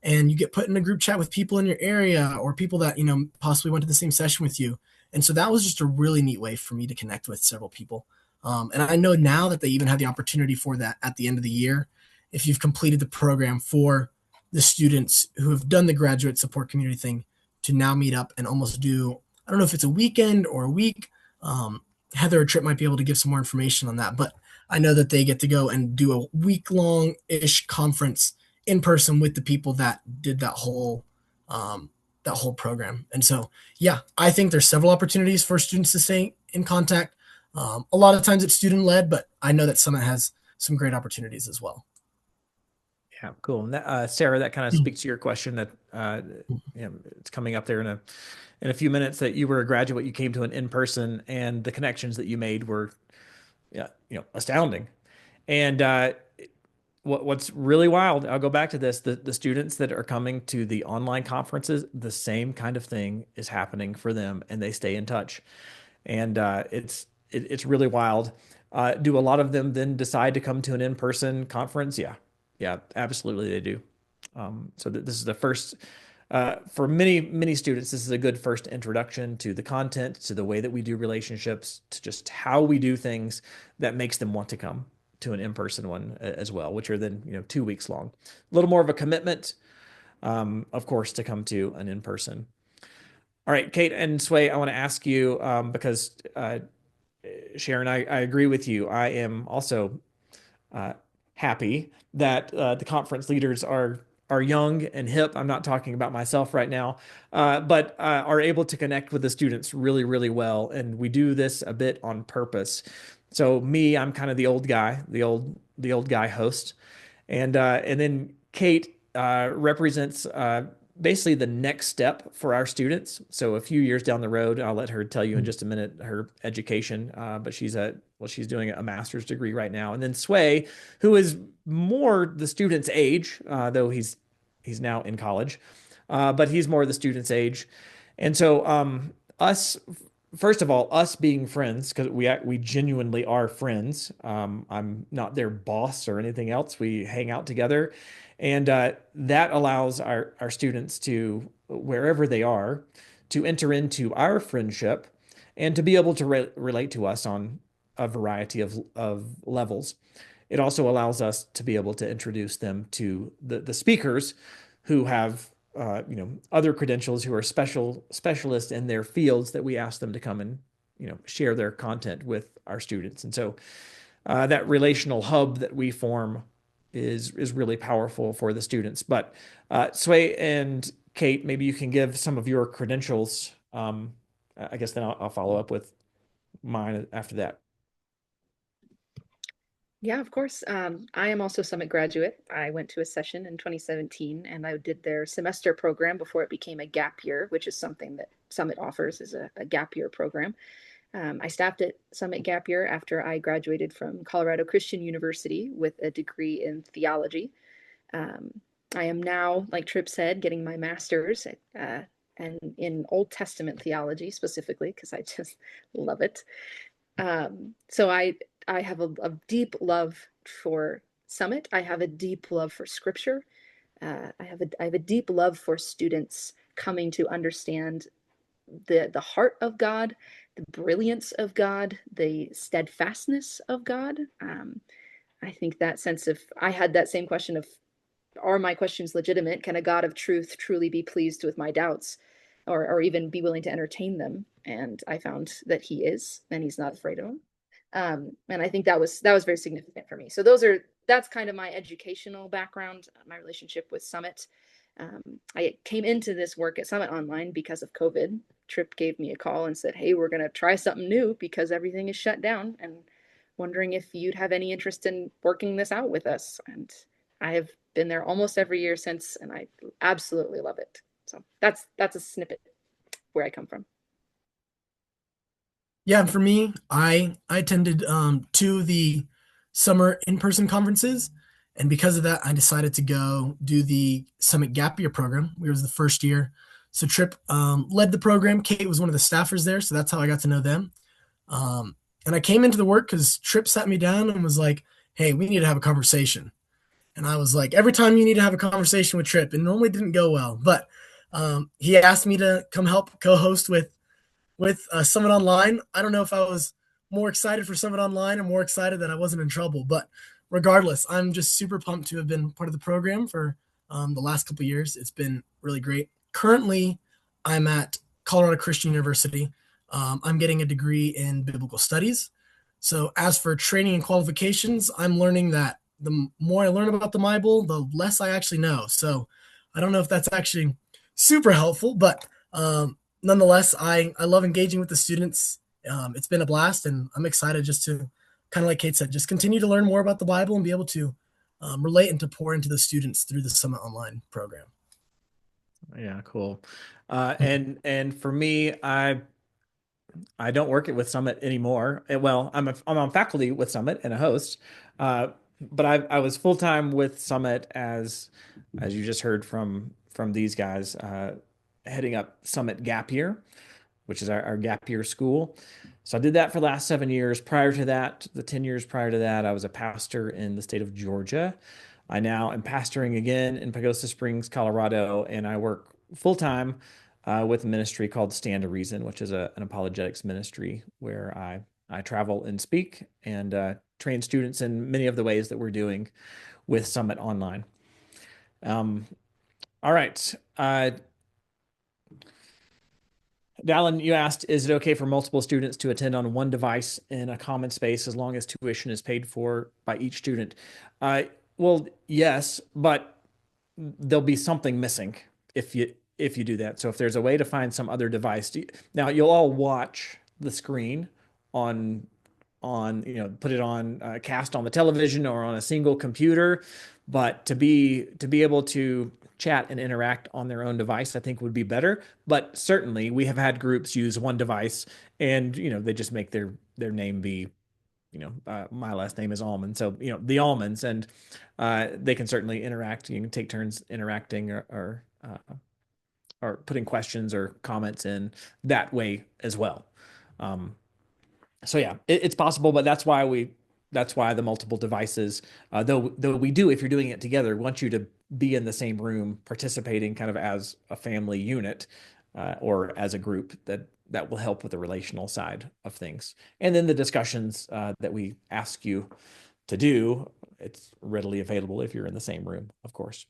and you get put in a group chat with people in your area or people that possibly went to the same session with you, And so that was just a really neat way for me to connect with several people. And I know now that they even have the opportunity for that at the end of the year, if you've completed the program, for the students who have done the graduate support community thing to now meet up and almost do, I don't know if it's a weekend or a week. Heather or Trip might be able to give some more information on that, but I know that they get to go and do a week long ish conference in person with the people that did that whole program. And so, yeah, I think there's several opportunities for students to stay in contact. A lot of times it's student led, but I know that Summit has some great opportunities as well. Yeah, cool. And that, Sarah, that kind of speaks to your question that it's coming up there in a few minutes, that you were a graduate, you came to an in-person, and the connections that you made were, yeah, astounding. And what's really wild, I'll go back to this, the students that are coming to the online conferences, the same kind of thing is happening for them, and they stay in touch. And it's really wild. Do a lot of them then decide to come to an in-person conference? Yeah, absolutely they do. So this is the first, for many students, this is a good first introduction to the content, to the way that we do relationships, to just how we do things that makes them want to come to an in-person one as well, which are then 2 weeks long. A little more of a commitment, of course, to come to an in-person. All right, Kate and Sway, I want to ask you, because Sharon, I agree with you. I am also happy that the conference leaders are young and hip. I'm not talking about myself right now, but are able to connect with the students really, really well. And we do this a bit on purpose. So me, I'm kind of the old guy, the old guy host, and then Kate represents basically the next step for our students. So a few years down the road, I'll let her tell you in just a minute her education, but she's doing a master's degree right now. And then Sway, who is more the student's age, though he's now in college, but he's more the student's age. And so us, first of all, us being friends, because we genuinely are friends. I'm not their boss or anything else. We hang out together, and that allows our students to, wherever they are, to enter into our friendship and to be able to relate to us on a variety of levels. It also allows us to be able to introduce them to the speakers who have other credentials, who are specialists in their fields, that we ask them to come and share their content with our students. And so that relational hub that we form is really powerful for the students. But Sway and Kate, maybe you can give some of your credentials. I guess then I'll follow up with mine after that. Yeah, of course. I am also Summit graduate. I went to a session in 2017 and I did their semester program before it became a gap year, which is something that Summit offers, is a gap year program. I staffed at Summit Gap Year after I graduated from Colorado Christian University with a degree in theology. I am now, like Tripp said, getting my master's and in Old Testament theology specifically, because I just love it. So I have a deep love for Summit. I have a deep love for Scripture. I have a deep love for students coming to understand the heart of God, the brilliance of God, the steadfastness of God. I think that sense of, I had that same question of, are my questions legitimate? Can a God of truth truly be pleased with my doubts, or even be willing to entertain them? And I found that he is, and he's not afraid of them. And I think that was very significant for me. So that's kind of my educational background, my relationship with Summit. I came into this work at Summit Online because of COVID. Tripp gave me a call and said, hey, we're going to try something new because everything is shut down, and wondering if you'd have any interest in working this out with us. And I have been there almost every year since, and I absolutely love it. So that's a snippet where I come from. Yeah, for me, I attended two of the summer in-person conferences, and because of that, I decided to go do the Summit Gap Year program. It was the first year, so Tripp led the program. Kate was one of the staffers there, so that's how I got to know them. And I came into the work because Tripp sat me down and was like, "Hey, we need to have a conversation." And I was like, "Every time you need to have a conversation with Tripp," and it normally didn't go well, but he asked me to come help co-host with with Summit Online. I don't know if I was more excited for Summit Online or more excited that I wasn't in trouble, but regardless, I'm just super pumped to have been part of the program for the last couple of years. It's been really great. Currently, I'm at Colorado Christian University. I'm getting a degree in biblical studies. So, as for training and qualifications, I'm learning that the more I learn about the Bible, the less I actually know. So, I don't know if that's actually super helpful, but nonetheless, I love engaging with the students. It's been a blast, and I'm excited just to kind of like Kate said, just continue to learn more about the Bible and be able to relate and to pour into the students through the Summit Online program. Yeah, cool. And for me, I don't work it with Summit anymore. Well, I'm on faculty with Summit and a host, but I was full time with Summit as you just heard from these guys, heading up Summit Gap Year, which is our gap year school. So I did that for the last 7 years. Prior to that, the 10 years prior to that, I was a pastor in the state of Georgia. I now am pastoring again in Pagosa Springs, Colorado, and I work full time with a ministry called Stand to Reason, which is an apologetics ministry where I travel and speak and train students in many of the ways that we're doing with Summit Online. All right. Dallin, you asked, is it okay for multiple students to attend on one device in a common space as long as tuition is paid for by each student? Uh, well, yes, but there'll be something missing if you do that. So if there's a way to find some other device, now you'll all watch the screen on put it on cast on the television or on a single computer, but to be able to chat and interact on their own device, I think would be better. But certainly we have had groups use one device and they just make their name be my last name is Almond, so the Almonds, and they can certainly interact. You can take turns interacting or putting questions or comments in that way as well. So yeah, it's possible, but that's why the multiple devices, though we do, if you're doing it together, want you to be in the same room participating kind of as a family unit, or as a group that will help with the relational side of things. And then the discussions that we ask you to do, it's readily available if you're in the same room, of course.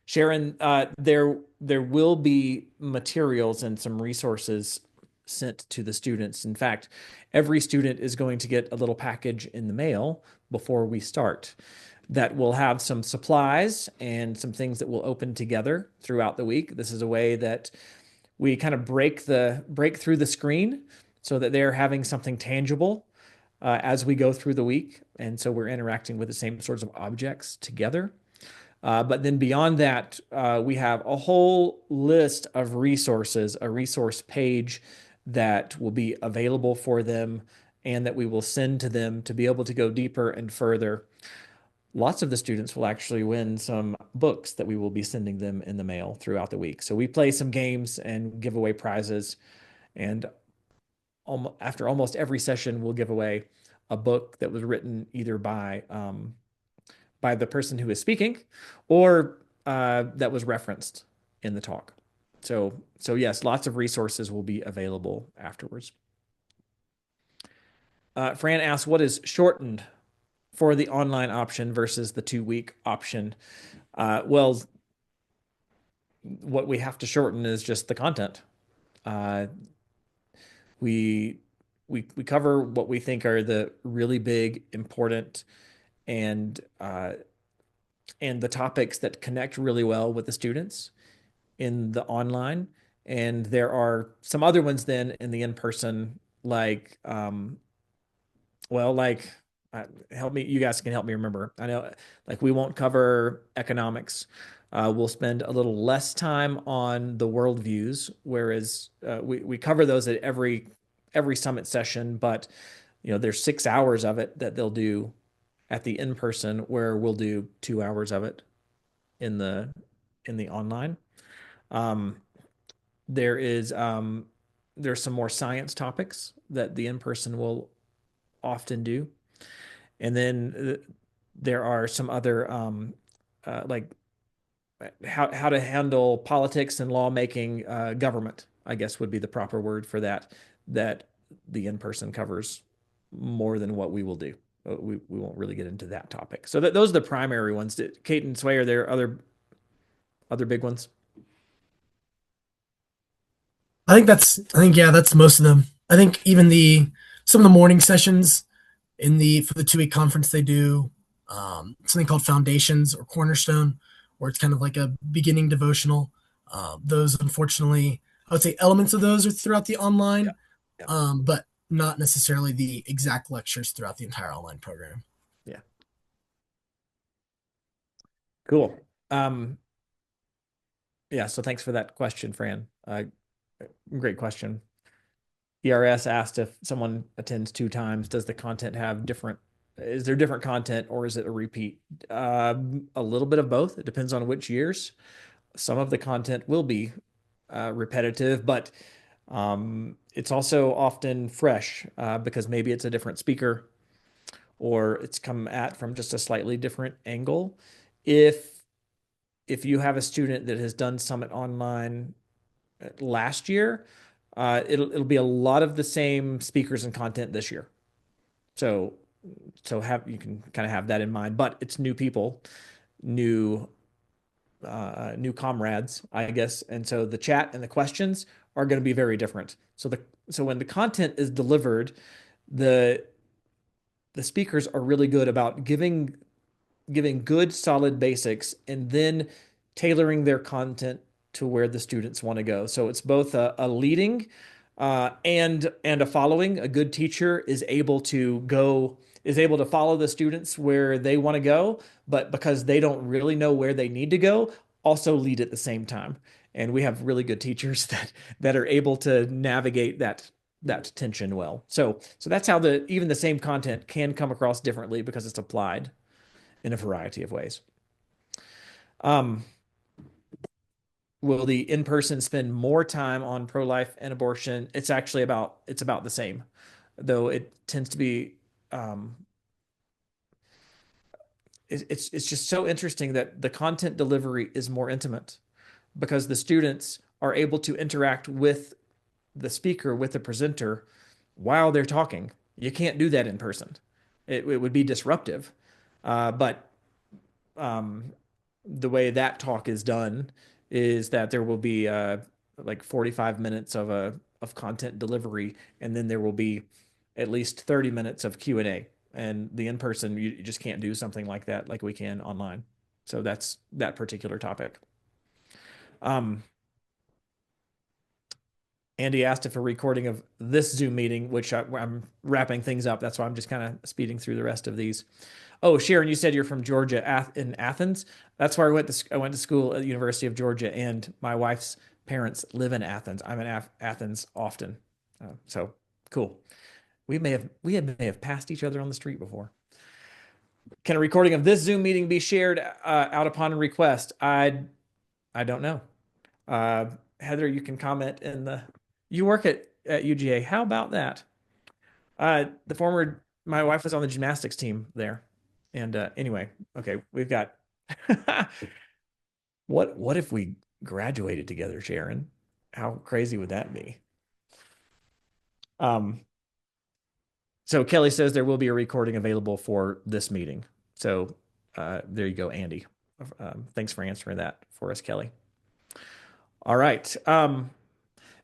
Sharon, there will be materials and some resources sent to the students. In fact, every student is going to get a little package in the mail before we start that will have some supplies and some things that we'll open together throughout the week. This is a way that we kind of break through the screen so that they're having something tangible as we go through the week, and so we're interacting with the same sorts of objects together. But then beyond that, we have a whole list of resources, a resource page that will be available for them and that we will send to them to be able to go deeper and further. Lots of the students will actually win some books that we will be sending them in the mail throughout the week. So we play some games and give away prizes. And after almost every session, we'll give away a book that was written either by the person who is speaking or that was referenced in the talk. So yes, lots of resources will be available afterwards. Fran asks, what is shortened for the online option versus the 2-week option? Well, what we have to shorten is just the content. We cover what we think are the really big, important, and the topics that connect really well with the students in the online. And there are some other ones then in the in-person, like like help me, you guys can help me remember. I know, like, we won't cover economics. We'll spend a little less time on the worldviews, whereas we cover those at every summit session, but there's 6 hours of it that they'll do at the in-person, where we'll do 2 hours of it in the online. There is there's some more science topics that the in-person will often do. And then there are some other like how to handle politics and lawmaking, government I guess would be the proper word for that, that the in-person covers more than what we will do. We won't really get into that topic. So those are the primary ones. Kate and Sway, are there other big ones? Yeah, that's most of them. I think even the some of the morning sessions in the for the 2 week conference they do something called Foundations or Cornerstone, where it's kind of like a beginning devotional. Those, unfortunately, I would say elements of those are throughout the Yeah. online, Yeah. but not necessarily the exact lectures throughout the entire online program. Yeah. Cool. Um, yeah. So thanks for that question, Fran. Great question. ERS asked if someone attends 2 times, does the content have different, is there different content or is it a repeat? A little bit of both. It depends on which years. Some of the content will be repetitive, but it's also often fresh because maybe it's a different speaker or it's come at from just a slightly different angle. If if you have a student that has done Summit Online last year, it'll be a lot of the same speakers and content this year. So have you can kind of have that in mind, but it's new people, new new comrades, I guess, and so the chat and the questions are going to be very different. So when the content is delivered, the the speakers are really good about giving good, solid basics, and then tailoring their content to where the students want to go. So it's both a leading and a following. A good teacher is able to follow the students where they want to go, but because they don't really know where they need to go, also lead at the same time. And we have really good teachers that are able to navigate that tension well. So that's how the even the same content can come across differently because it's applied in a variety of ways. Um, will the in-person spend more time on pro-life and abortion? It's about the same, though it tends to be it's just so interesting that the content delivery is more intimate because the students are able to interact with the speaker, with the presenter while they're talking. You can't do that in person. It would be disruptive. But the way that talk is done is that there will be like 45 minutes of content delivery, and then there will be at least 30 minutes of Q&A. And the in-person, you just can't do something like that like we can online. So that's that particular topic. Um, Andy asked if a recording of this Zoom meeting, which I'm wrapping things up. That's why I'm just kind of speeding through the rest of these. Oh, Sharon, you said you're from Georgia, in Athens. That's where I went to school at the University of Georgia, and my wife's parents live in Athens. I'm in Athens often, so cool. We may have passed each other on the street before. Can a recording of this Zoom meeting be shared out upon request? I don't know. Heather, you can comment in the. You work at UGA. How about that? My wife was on the gymnastics team there. And anyway, okay, we've got what if we graduated together, Sharon? How crazy would that be? Um, so Kelly says there will be a recording available for this meeting. So there you go, Andy. Thanks for answering that for us, Kelly. All right.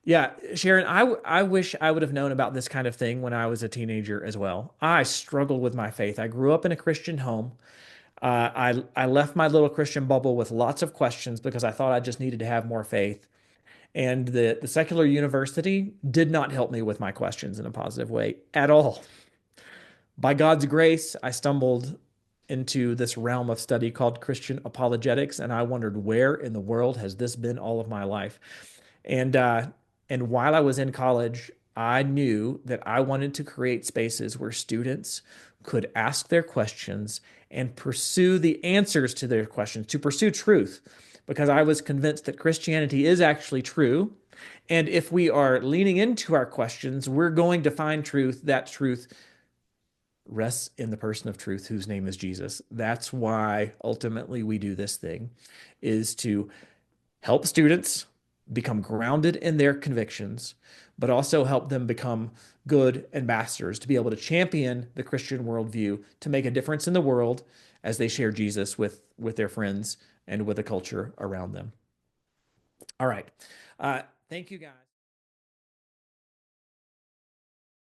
Yeah, Sharon, I wish I would have known about this kind of thing when I was a teenager as well. I struggled with my faith. I grew up in a Christian home. I left my little Christian bubble with lots of questions because I thought I just needed to have more faith. And the secular university did not help me with my questions in a positive way at all. By God's grace, I stumbled into this realm of study called Christian apologetics, and I wondered where in the world has this been all of my life? And uh, and while I was in college, I knew that I wanted to create spaces where students could ask their questions and pursue the answers to their questions, to pursue truth, because I was convinced that Christianity is actually true. And if we are leaning into our questions, we're going to find truth. That truth rests in the person of truth, whose name is Jesus. That's why ultimately we do this thing, is to help students become grounded in their convictions, but also help them become good ambassadors to be able to champion the Christian worldview to make a difference in the world as they share Jesus with their friends and with the culture around them. All right. Thank you, guys.